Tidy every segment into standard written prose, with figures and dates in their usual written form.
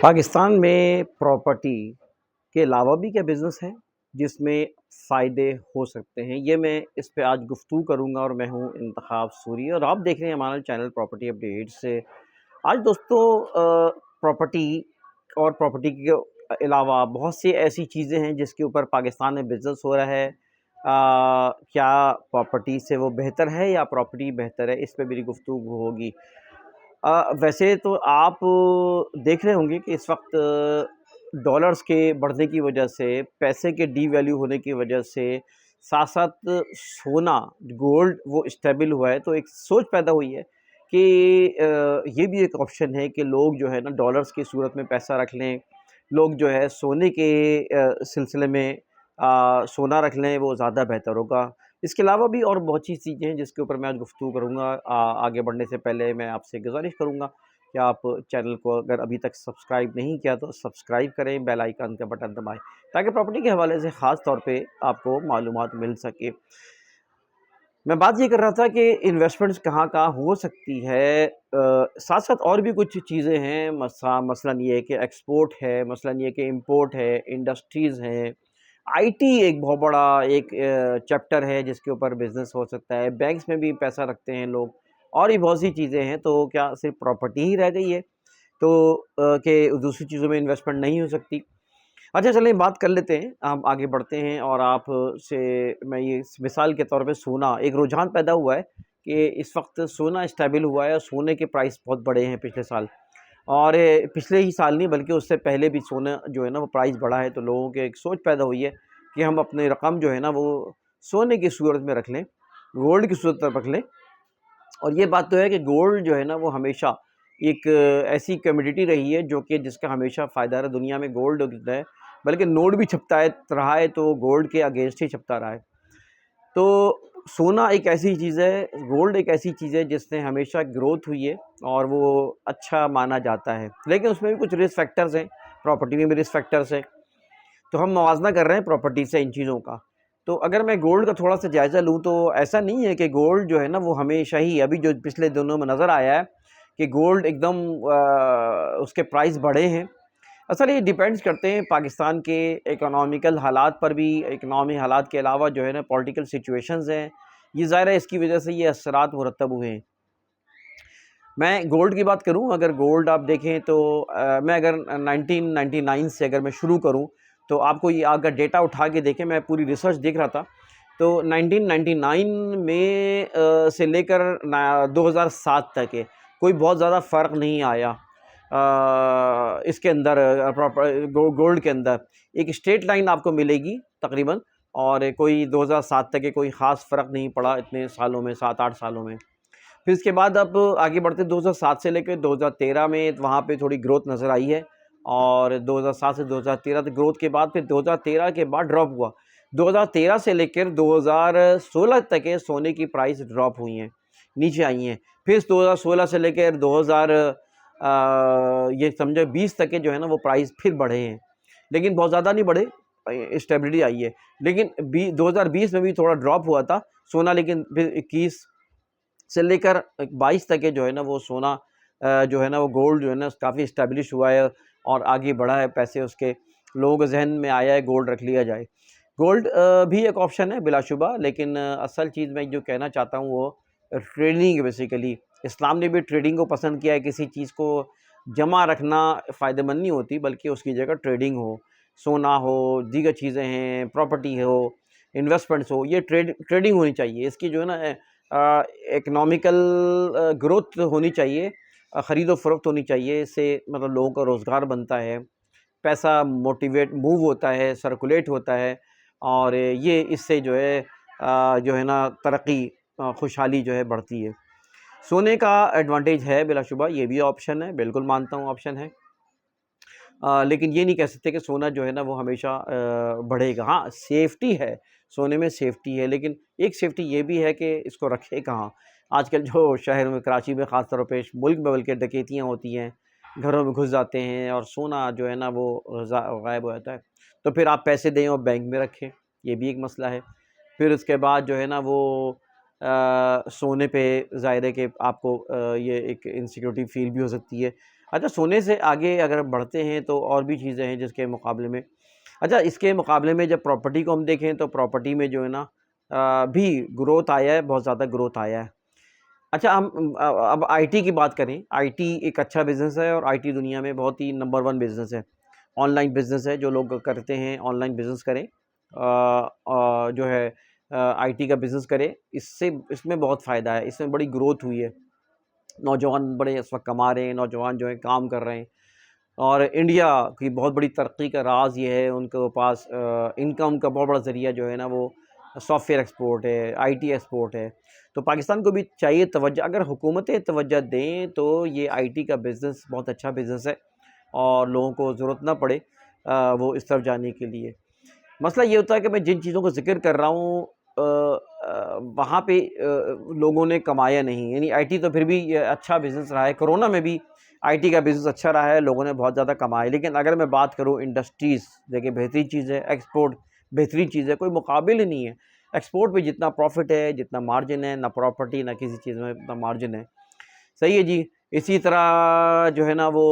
पाकिस्तान में प्रॉपर्टी के अलावा भी क्या बिज़नेस है, जिसमें फ़ायदे हो सकते हैं? ये मैं इस पे आज गुफ्तगू करूँगा और मैं हूँ इंतखाब सूरी और आप देख रहे हैं हमारा चैनल प्रॉपर्टी अपडेट्स से। आज दोस्तों प्रॉपर्टी और प्रॉपर्टी के अलावा बहुत सी ऐसी चीज़ें हैं जिसके ऊपर पाकिस्तान में बिज़नेस हो रहा है। क्या प्रॉपर्टी से वो बेहतर है या प्रॉपर्टी बेहतर है? इस पे मेरी गुफ्तगू होगी। वैसे तो आप देख रहे होंगे कि इस वक्त डॉलर्स के बढ़ने की वजह से, पैसे के डीवैल्यू होने की वजह से, साथ-साथ सोना, गोल्ड वो स्टेबल हुआ है, तो एक सोच पैदा हुई है कि ये भी एक ऑप्शन है कि लोग जो है ना डॉलर्स की सूरत में पैसा रख लें। लोग जो है सोने के सिलसिले में सोना रख लें, वो ज़्यादा बेहतर होगा। इसके अलावा भी और बहुत सी चीज़ें हैं जिसके ऊपर मैं आज गुफ्तगू करूँगा। आगे बढ़ने से पहले मैं आपसे गुज़ारिश करूँगा कि आप चैनल को अगर अभी तक सब्सक्राइब नहीं किया तो सब्सक्राइब करें, बेल आइकन का बटन दबाएँ ताकि प्रॉपर्टी के हवाले से ख़ास तौर पे आपको मालूमात मिल सके। मैं बात ये कर रहा था कि इन्वेस्टमेंट्स कहाँ-कहाँ हो सकती है। साथ-साथ और भी कुछ चीज़ें हैं मसलन ये है कि एक्सपोर्ट है, मसलन ये है कि इम्पोर्ट है, इंडस्ट्रीज़ हैं। आईटी एक बहुत बड़ा एक चैप्टर है जिसके ऊपर बिज़नेस हो सकता है, बैंक्स में भी पैसा रखते हैं लोग और भी बहुत सी चीज़ें हैं, तो क्या सिर्फ़ प्रॉपर्टी ही रह गई है? तो कि दूसरी चीज़ों में इन्वेस्टमेंट नहीं हो सकती? अच्छा चलें बात कर लेते हैं, हम आगे बढ़ते हैं और आप से मैं ये मिसाल के तौर पे सोना एक रुझान पैदा हुआ है कि इस वक्त सोना स्टेबल हुआ है और सोने के प्राइस बहुत बढ़े हैं पिछले साल और पिछले ही साल नहीं बल्कि उससे पहले भी सोना जो है ना वो प्राइस बढ़ा है, तो लोगों की एक सोच पैदा हुई है कि हम अपनी रकम जो है ना वो सोने की सूरत में रख लें, गोल्ड की सूरत में रख लें। और ये बात तो है कि गोल्ड जो है ना वो हमेशा एक ऐसी कमोडिटी रही है जो कि जिसका हमेशा फ़ायदा रहा। दुनिया में गोल्ड होता है, बल्कि नोट भी छपता है रहा है तो गोल्ड के अगेंस्ट ही छपता रहा है। तो सोना एक ऐसी चीज़ है, गोल्ड एक ऐसी चीज़ है जिसने हमेशा ग्रोथ हुई है और वो अच्छा माना जाता है। लेकिन उसमें भी कुछ रिस्क फैक्टर्स हैं, प्रॉपर्टी में भी रिस्क फैक्टर्स हैं। तो हम मवाज़ना कर रहे हैं प्रॉपर्टी से इन चीज़ों का। तो अगर मैं गोल्ड का थोड़ा-सा जायज़ा लूँ तो ऐसा नहीं है कि गोल्ड जो है ना वो हमेशा ही अभी जो पिछले दिनों में नज़र आया है कि गोल्ड एकदम उसके प्राइस बढ़े हैं। असल ये डिपेंड्स करते हैं पाकिस्तान के इकोनॉमिकल हालात पर भी, इकोनॉमी हालात के अलावा जो है ना पॉलिटिकल सिचुएशंस हैं। ये ज़ाहिर है इसकी वजह से ये असरात मुरतब हुए हैं। मैं गोल्ड की बात करूं, अगर गोल्ड आप देखें तो मैं अगर 1999 से अगर मैं शुरू करूं तो आपको ये अगर डेटा उठा के देखें, मैं पूरी रिसर्च देख रहा था तो 1999 में से लेकर 2007 तक है कोई बहुत ज़्यादा फ़र्क नहीं आया। इसके अंदर गोल्ड के अंदर एक स्ट्रेट लाइन आपको मिलेगी तकरीबन, और कोई 2007 तक के कोई ख़ास फ़र्क नहीं पड़ा इतने सालों में, 7-8 सालों में। फिर इसके बाद अब आगे बढ़ते 2007 से लेकर 2013 में वहाँ पे थोड़ी ग्रोथ नज़र आई है और 2007 से 2013 तक ग्रोथ के बाद फिर 2013 के बाद ड्रॉप हुआ। 2013 से लेकर 2016 तक के सोने की प्राइस ड्रॉप हुई हैं, नीचे आई हैं। फिर 2016 से लेकर 2000 ये समझो 20 तक के जो है ना वो प्राइस फिर बढ़े हैं, लेकिन बहुत ज़्यादा नहीं बढ़े, स्टेबिलिटी आई है। लेकिन 2020 में भी थोड़ा ड्रॉप हुआ था सोना, लेकिन फिर 21 से लेकर 22 तक के जो है ना वो सोना जो है ना वो गोल्ड जो है ना काफ़ी इस्टेब्लिश हुआ है और आगे बढ़ा है, पैसे उसके लोगों के जहन में आया है गोल्ड रख लिया जाए। गोल्ड भी एक ऑप्शन है बिलाशुबा, लेकिन असल चीज़ मैं जो कहना चाहता हूँ वो ट्रेडिंग है बेसिकली। इस्लाम ने भी ट्रेडिंग को पसंद किया है, किसी चीज़ को जमा रखना फ़ायदेमंद नहीं होती बल्कि उसकी जगह ट्रेडिंग हो, सोना हो, दीगर चीज़ें हैं, प्रॉपर्टी हो, इन्वेस्टमेंट्स हो, ये ट्रेडिंग होनी चाहिए। इसकी जो है ना इकनॉमिकल ग्रोथ होनी चाहिए, ख़रीदो फ़रोख्त होनी चाहिए, इससे मतलब लोगों का रोज़गार बनता है, पैसा मोटिवेट मूव होता है, सर्कुलेट होता है और ये इससे जो है ना तरक्की, खुशहाली जो है बढ़ती है। सोने का एडवांटेज है बिलाशुबा, ये भी ऑप्शन है, बिल्कुल मानता हूँ ऑप्शन है। लेकिन ये नहीं कह सकते कि सोना जो है ना वो हमेशा बढ़ेगा। हाँ, सेफ्टी है, सोने में सेफ्टी है, लेकिन एक सेफ्टी ये भी है कि इसको रखें कहाँ? आजकल जो शहर में, कराची में ख़ास तौर पे, मुल्क में बल्कि डकैतियाँ होती हैं, घरों में घुस जाते हैं और सोना जो है ना वो गायब हो जाता है। तो फिर आप पैसे दें और बैंक में रखें, ये भी एक मसला है। फिर उसके बाद जो है ना वो सोने पे ज़ाहिर है कि आपको ये एक इनसिक्योरिटी फ़ील भी हो सकती है। अच्छा, सोने से आगे अगर बढ़ते हैं तो और भी चीज़ें हैं जिसके मुकाबले में, अच्छा इसके मुकाबले में जब प्रॉपर्टी को हम देखें तो प्रॉपर्टी में जो है ना भी ग्रोथ आया है, बहुत ज़्यादा ग्रोथ आया है। अच्छा हम अब आईटी की बात करें, आईटी एक अच्छा बिज़नेस है और आईटी दुनिया में बहुत ही नंबर 1 बिज़नेस है। ऑनलाइन बिज़नेस है, जो लोग करते हैं ऑनलाइन बिज़नेस करें, जो है आईटी का बिज़नेस करें, इसमें बहुत फ़ायदा है, इसमें बड़ी ग्रोथ हुई है। नौजवान बड़े इस वक्त कमा रहे हैं, नौजवान जो है काम कर रहे हैं, और इंडिया की बहुत बड़ी तरक्की का राज ये है, उनके पास इनकम का बहुत बड़ा ज़रिया जो है ना वो सॉफ्टवेयर एक्सपोर्ट है, आईटी एक्सपोर्ट है। तो पाकिस्तान को भी चाहिए तवज्जो, अगर हुकूमतें तवज्जो दें तो ये आईटी का बिज़नेस बहुत अच्छा बिज़नेस है और लोगों को ज़रूरत ना पड़े वो इस तरफ जाने के लिए। मसला ये होता है कि मैं जिन चीज़ों का ज़िक्र कर रहा हूँ वहाँ पे लोगों ने कमाया नहीं, यानी आईटी तो फिर भी ये अच्छा बिज़नेस रहा है। कोरोना में भी आईटी का बिज़नेस अच्छा रहा है, लोगों ने बहुत ज़्यादा कमाया। लेकिन अगर मैं बात करूँ इंडस्ट्रीज़, देखिए बेहतरीन चीज़ है, एक्सपोर्ट बेहतरीन चीज़ है, कोई मुकाबिल ही नहीं है। एक्सपोर्ट पे जितना प्रॉफ़िट है, जितना मार्जिन है, ना प्रॉपर्टी ना किसी चीज़ में इतना मार्जिन है। सही है जी। इसी तरह जो है ना वो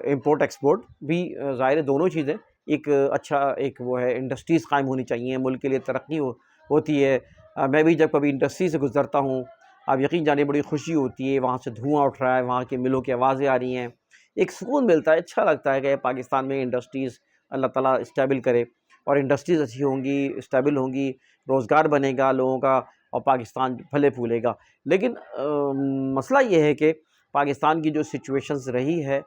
इम्पोर्ट एक्सपोर्ट भी ज़ाहिर है दोनों चीज़ें एक अच्छा एक वो है, इंडस्ट्रीज़ कायम होनी चाहिए, मुल्क के लिए तरक्की होती है। मैं भी जब कभी इंडस्ट्री से गुज़रता हूँ, आप यकीन जानिए बड़ी खुशी होती है, वहाँ से धुआँ उठ रहा है, वहाँ की मिलों की आवाज़ें आ रही हैं, एक सुकून मिलता है, अच्छा लगता है कि पाकिस्तान में इंडस्ट्रीज़ अल्लाह ताला स्टेबल करे, और इंडस्ट्रीज़ अच्छी होंगी, स्टेबल होंगी, रोज़गार बनेगा लोगों का और पाकिस्तान फले-फूलेगा। लेकिन मसला ये है कि पाकिस्तान की जो सिचुएशंस रही है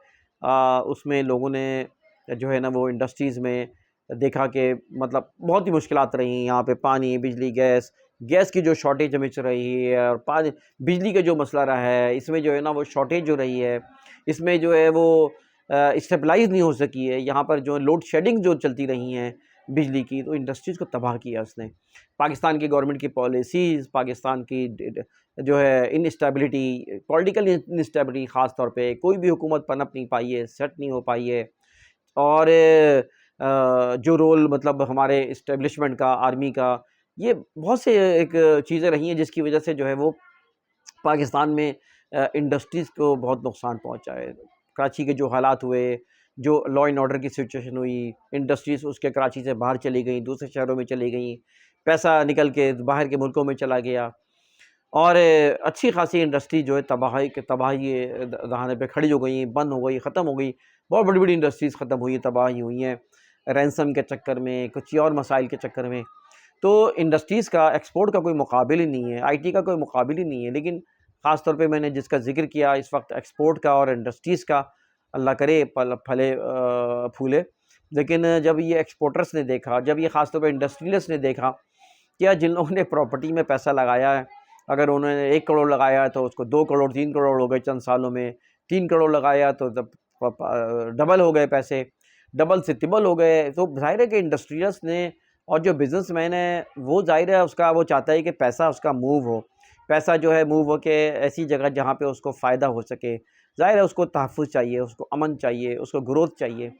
उसमें लोगों ने जो है ना वो इंडस्ट्रीज़ में देखा कि मतलब बहुत ही मुश्किलात रही। यहाँ पे पानी, बिजली, गैस की जो शॉर्टेज हमें रही है, और पानी बिजली का जो मसला रहा है, इसमें जो है ना वो शॉर्टेज जो रही है, इसमें जो है वो स्टेबलाइज़ नहीं हो सकी है। यहाँ पर जो लोड शेडिंग जो चलती रही हैं बिजली की, तो इंडस्ट्रीज़ को तबाह किया उसने। पाकिस्तान की गवर्नमेंट की पॉलिसीज़, पाकिस्तान की जो है इनस्टेबिलिटी, पॉलिटिकल इनस्टेबिलिटी ख़ास तौर पे, कोई भी हुकूमत पनप नहीं पाई है, सेट नहीं हो पाई है। और जो रोल मतलब हमारे इस्टेब्लिशमेंट का, आर्मी का, ये बहुत से एक चीज़ें रही हैं जिसकी वजह से जो है वो पाकिस्तान में इंडस्ट्रीज़ को बहुत नुकसान पहुंचा है। कराची के जो हालात हुए, जो लॉ एंड ऑर्डर की सिचुएशन हुई, इंडस्ट्रीज़ उसके कराची से बाहर चली गई, दूसरे शहरों में चली गई, पैसा निकल के बाहर के मुल्कों में चला गया, और अच्छी खासी इंडस्ट्री जो है तबाही दहाने पे खड़ी हो गई, बंद हो गई, ख़त्म हो गई। बहुत बड़ी-बड़ी इंडस्ट्रीज़ ख़त्म हुई, तबाही हुई हैं, रैनसम के चक्कर में, कुछ और मसाइल के चक्कर में। तो इंडस्ट्रीज़ का, एक्सपोर्ट का कोई मुकाबिल ही नहीं है, आईटी का कोई मुकाबिल ही नहीं है। लेकिन ख़ास तौर पे मैंने जिसका ज़िक्र किया इस वक्त एक्सपोर्ट का और इंडस्ट्रीज़ का, अल्लाह करे फले फूले। लेकिन जब ये एक्सपोर्टर्स ने देखा, जब ये ख़ास तौर पे इंडस्ट्रियलिस्ट ने देखा, क्या जिन लोगों ने प्रॉपर्टी में पैसा लगाया है, अगर उन्होंने 1 करोड़ लगाया है तो उसको 2 करोड़ 3 करोड़ हो गए चंद सालों में, 3 करोड़ लगाया तो तब डबल हो गए पैसे, डबल से तिबल हो गए। तो ज़ाहिर है कि इंडस्ट्रियलिस्ट ने और जो बिज़नेसमैन है वो ज़ाहिर है उसका वो चाहता है कि पैसा उसका मूव हो। पैसा जो है मूव होके ऐसी जगह जहाँ पे उसको फ़ायदा हो सके। ज़ाहिर है उसको तहफ़्फ़ुज़ चाहिए, उसको अमन चाहिए, उसको ग्रोथ चाहिए।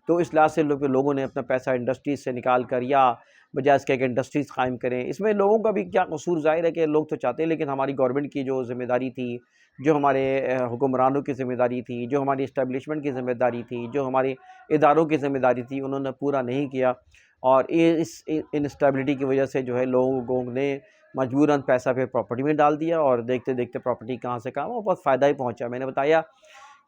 तो इस लिहाज से लोगों ने अपना पैसा इंडस्ट्रीज़ से निकाल कर, या बजाय इसके कि इंडस्ट्रीज़ कायम करें। इसमें लोगों का भी क्या कसूर, ज़ाहिर है कि लोग तो चाहते हैं, लेकिन हमारी गवर्नमेंट की जो ज़िम्मेदारी थी, जो हमारे हुक्मरानों की ज़िम्मेदारी थी, जो हमारी एस्टेब्लिशमेंट की ज़िम्मेदारी थी, जो हमारे इदारों की ज़िम्मेदारी थी, उन्होंने पूरा नहीं किया, और ये इस इनस्टेबिलिटी की वजह से जो है लोगों ने मजबूरन पैसा फिर प्रॉपर्टी में डाल दिया, और देखते-देखते प्रॉपर्टी कहाँ से कहाँ वो बहुत फ़ायदा ही पहुँचा। मैंने बताया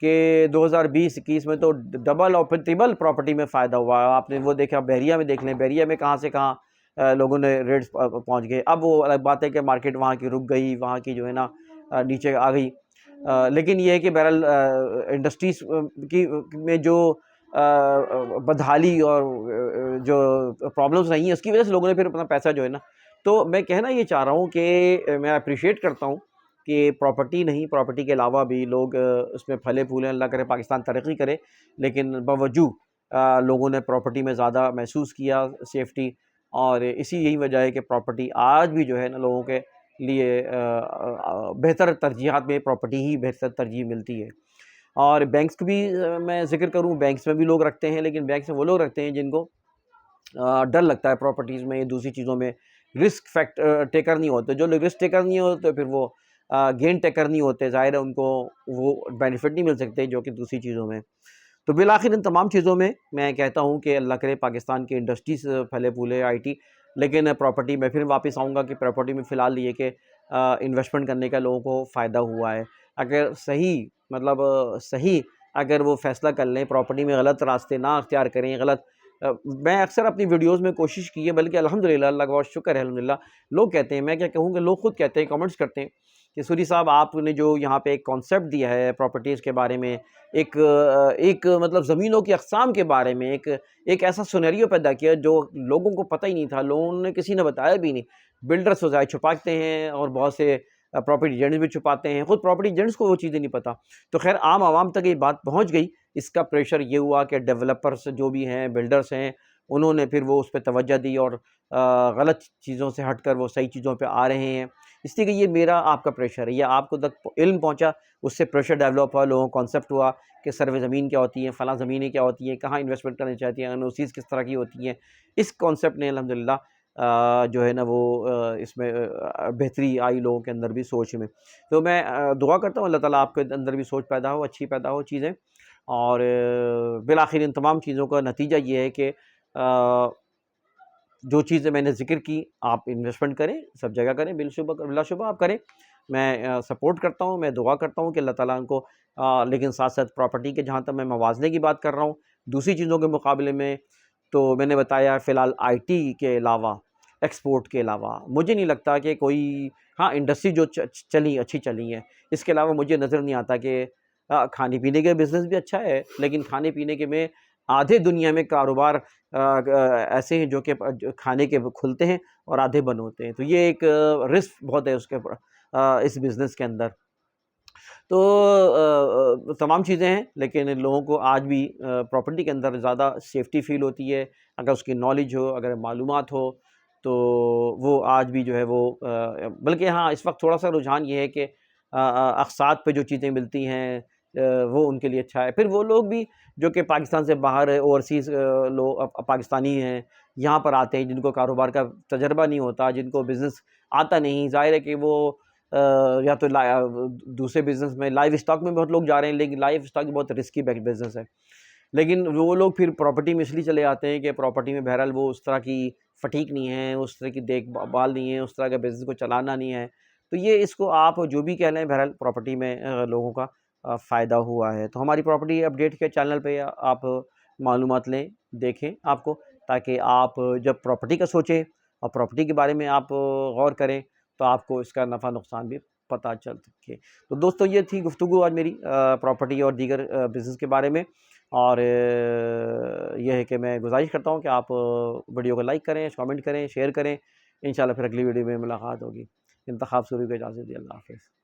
कि 2020-21 में तो डबल और फिर ट्रिपल प्रॉपर्टी में फ़ायदा हुआ। आपने वो देखा, बहरिया में देख लें, बहरिया में कहाँ से कहाँ लोगों ने रेट्स पहुँच गए। अब वो अलग बात है कि मार्केट वहाँ की रुक गई, वहाँ की जो है ना नीचे आ गई। लेकिन ये है कि बहरहाल इंडस्ट्रीज़ की में जो बदहाली और जो प्रॉब्लम्स रही हैं, उसकी वजह से लोगों ने फिर अपना पैसा जो है ना, तो मैं कहना ये चाह रहा हूँ कि मैं अप्रिशिएट करता हूँ कि प्रॉपर्टी नहीं, प्रॉपर्टी के अलावा भी लोग उसमें फले-फूलें, अल्लाह करे पाकिस्तान तरक्की करे। लेकिन बावजूद लोगों ने प्रॉपर्टी में ज़्यादा महसूस किया सेफ्टी, और इसी यही वजह है कि प्रॉपर्टी आज भी जो है ना लोगों के लिए बेहतर तरजीहात में प्रॉपर्टी ही बेहतर तरजीह मिलती है। और बैंक्स की भी मैं ज़िक्र करूँ, बैंक्स में भी लोग रखते हैं, लेकिन बैंक्स में वो लोग रखते हैं जिनको डर लगता है प्रॉपर्टीज़ में, दूसरी चीज़ों में रिस्क टेकर नहीं होते। जो लोग रिस्क टेकर नहीं होते फिर वो गेन टेकर नहीं होते, ज़ाहिर है उनको वो बेनिफिट नहीं मिल सकते जो कि दूसरी चीज़ों में। तो बिलाखिर इन तमाम चीज़ों में मैं कहता हूँ कि अल्लाह करे पाकिस्तान की इंडस्ट्रीज़ फले फूले आईटी, लेकिन प्रॉपर्टी में फिर वापस आऊँगा कि प्रॉपर्टी में फ़िलहाल ये कि इन्वेस्टमेंट करने का लोगों को फ़ायदा हुआ है। अगर सही मतलब सही अगर वो फ़ैसला कर लें, प्रॉपर्टी में गलत रास्ते ना अख्तियार करें, गलत मैं अक्सर अपनी वीडियोज़ में कोशिश की है, बल्कि अल्हम्दुलिल्लाह अल्लाह का बहुत शुक्र है अल्हम्दुलिल्लाह, लोग कहते हैं, मैं क्या कहूँ कि लोग खुद कहते हैं, कमेंट्स करते हैं कि सूरी साहब आपने जो यहाँ पे एक कॉन्सेप्ट दिया है प्रॉपर्टीज़ के बारे में, एक मतलब ज़मीनों की अक़साम के बारे में एक ऐसा सिनेरियो पैदा किया जो लोगों को पता ही नहीं था, लोगों ने किसी ने बताया भी नहीं। बिल्डर्स तो ज़ाहिर छुपाते हैं और बहुत से प्रॉपर्टी एजेंट्स भी छुपाते हैं, खुद प्रॉपर्टी एजेंट्स को वो चीज़ें नहीं पता। तो ख़ैर आम आवाम तक ये बात पहुँच गई, इसका प्रेशर ये हुआ कि डेवलपर्स जो भी हैं, बिल्डर्स हैं, उन्होंने फिर वो उस पे तवज्जो दी और गलत चीज़ों से हटकर वो सही चीज़ों पे आ रहे हैं। इसलिए कि ये मेरा आपका प्रेशर है, ये आपको तक इल्म पहुँचा, उससे प्रेशर डेवलप हुआ, लोगों को कॉन्सेप्ट हुआ कि सर्वे ज़मीन क्या होती है, फ़लाँ ज़मीनें क्या होती हैं, कहाँ इन्वेस्टमेंट करनी चाहती हैं, एनओसीज़ किस तरह की होती हैं। इस कॉन्सेप्ट ने अल्हम्दुलिल्लाह जो है ना वो इसमें बेहतरी आई लोगों के अंदर भी सोच में। तो मैं दुआ करता हूँ अल्लाह ताला आपके अंदर भी सोच पैदा हो, अच्छी पैदा हो चीज़ें, और बिलाखिर इन तमाम चीज़ों का नतीजा ये है कि जो चीज़ें मैंने ज़िक्र की, आप इन्वेस्टमेंट करें, सब जगह करें, बिलाशुबा आप करें। मैं सपोर्ट करता हूँ, मैं दुआ करता हूँ कि अल्लाह ताला उनको लेकिन साथ-साथ प्रॉपर्टी के जहाँ तक मैं मवाज़ने की बात कर रहा हूँ, दूसरी चीज़ों के मुकाबले में, तो मैंने बताया फ़िलहाल आईटी के अलावा, एक्सपोर्ट के अलावा, मुझे नहीं लगता कि कोई हाँ, इंडस्ट्री जो चली, अच्छी चली है, इसके अलावा मुझे नज़र नहीं आता कि खाने-पीने का बिज़नेस भी अच्छा है, लेकिन खाने-पीने के में आधे दुनिया में कारोबार ऐसे हैं जो कि जो खाने के खुलते हैं और आधे बंद होते हैं। तो ये एक रिस्क बहुत है उसके इस बिज़नेस के अंदर। तो तमाम चीज़ें हैं, लेकिन लोगों को आज भी प्रॉपर्टी के अंदर ज़्यादा सेफ्टी फ़ील होती है। अगर उसकी नॉलेज हो, अगर मालूमात हो, तो वो आज भी जो है वो बल्कि हाँ, इस वक़्त थोड़ा-सा रुझान ये है कि अक़सात पे जो चीज़ें मिलती हैं वो उनके लिए अच्छा है। फिर वो लोग भी जो कि पाकिस्तान से बाहर ओवरसीज़ लोग पाकिस्तानी हैं, यहाँ पर आते हैं, जिनको कारोबार का तजुर्बा नहीं होता, जिनको बिज़नेस आता नहीं, ज़ाहिर है कि वो या तो दूसरे बिज़नेस में लाइव स्टॉक में बहुत लोग जा रहे हैं, लेकिन लाइव स्टॉक बहुत रिस्की बिज़नेस है। लेकिन वो लोग फिर प्रॉपर्टी में इसलिए चले आते हैं कि प्रॉपर्टी में बहरहाल वो उस तरह की फटीक नहीं है, उस तरह की देखभाल नहीं है, उस तरह के बिज़नेस को चलाना नहीं है। तो ये इसको आप जो भी कह लें, बहरहाल प्रॉपर्टी में लोगों का फ़ायदा हुआ है। तो हमारी प्रॉपर्टी अपडेट के चैनल पे आप मालूमात लें, देखें आपको, ताकि आप जब प्रॉपर्टी का सोचें और प्रॉपर्टी के बारे में आप गौर करें, तो आपको इसका नफ़ा नुकसान भी पता चल सके। तो दोस्तों ये थी गुफ्तगू आज मेरी प्रॉपर्टी और दीगर बिज़नेस के बारे में, और ये है कि मैं गुज़ारिश करता हूँ कि आप वीडियो को लाइक करें, कमेंट करें, शेयर करें। इंशाल्लाह फिर अगली वीडियो में मुलाकात होगी। इंतखाब सूरी को इजाज़त दी। अल्लाह हाफ़िज़।